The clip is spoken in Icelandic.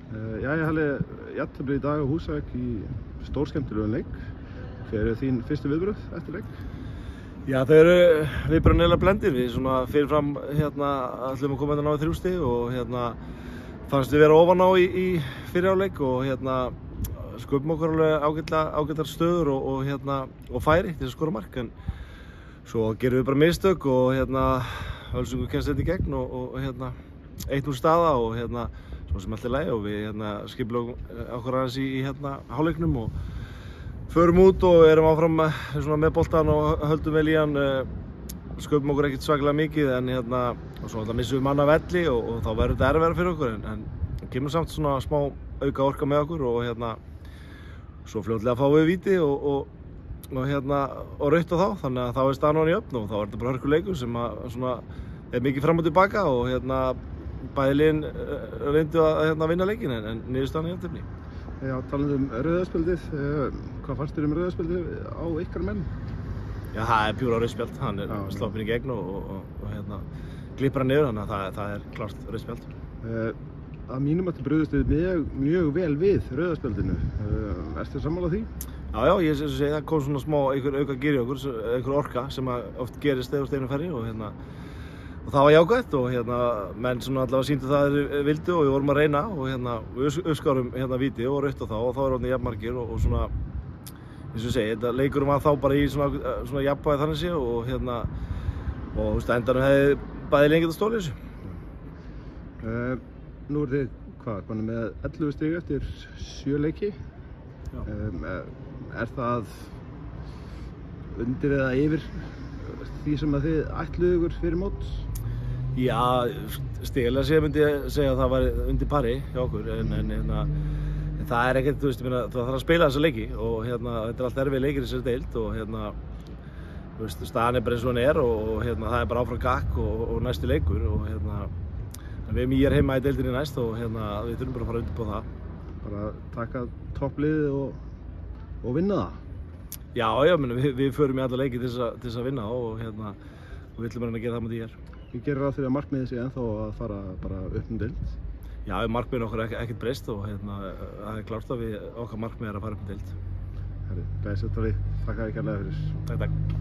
Jæja, Halli, jafntefli í dag á Húsavík í stórskemmtilegum leik. Hver eru þín fyrstu viðbrögð eftir leik? Já, þau eru viðbrögðin eiginlega blendir. Við svona fyrirfram ætlum að koma hérna á 3 stig og fannst við vera ofan á í fyrri hálfleik og sköpum okkur alveg ágætar stöður og færi til að skora mark. En svo gerum við bara mistök og Völsungur kemst þetta í gegn og 1-0 staða og svo sem allt er lagi og við skipulögum okkur aðeins í hálfleiknum og förum út og erum áfram með boltann og höldum vel í hann, sköpum okkur ekkert svakalega mikið en og svo missum við mann af velli og þá verður þetta erfiðara fyrir okkur en kemur samt svona smá auka orka með okkur og svo fljótlega fáum við víti og rautt á þá, þannig að þá er staðan orðin jöfn og þá er þetta bara hörkuleikur sem er mikið fram og tilbaka og bæði liðin reyndu að vinna leikinn en niðurstaðan er jafntefli. Já, talandi rauðaspjaldið, hvað fannst þér rauðaspjaldið á ykkar menn? Já, það er pjúra rauðspjald, hann er sloppinn í gegn og klippar hann niður, þannig að það er klárt rauðspjald. Að mínum að þið brugðust mjög vel við rauðaspjaldinu. Ertu þið sammála því? Já, ég segi það kom svona smá einhver auka gír í okkur, einhver orka sem oft gerist þegar steinu ferri og það var jákvætt og menn svona allavega sýndu það þeir vildu og við vorum að reyna og við uppskárum víti og rautt á þá og þá er orðin jafnmargir og svona eins og ég segi, þetta leikurum að þá bara í svona jafnvægi þannig sé og endanum hefði bæði lengi getað stólið þessu. Nú er þið hvað með 11 stig eftir 7 leiki. Er það undir eða yfir því sem að þið ætluðu ykkur fyrir mót? Já, stigalega séð myndi ég segja að það var undir pari hjá okkur en það er ekkert, það þarf að spila þessa leiki og þetta er allt erfið leikir í þessari deild og staðan er bara eins og hann er og það er bara áfram gakk og næsti leikur og við erum heima í deildinni næst og við þurfum bara að fara undir på það. Bara taka toppliðið og vinna það? Já, við förum í alla leiki til þess að vinna og við ætlum að gera það með því hér. Við gerum ráð fyrir að markmiðið sé ennþá að fara bara upp deild? Já, markmiðin okkar er ekkert breyst og það er klárt að okkar markmið er að fara upp deild. Herri, glæsilegt Halli, þakka þér kærlega fyrir. Takk.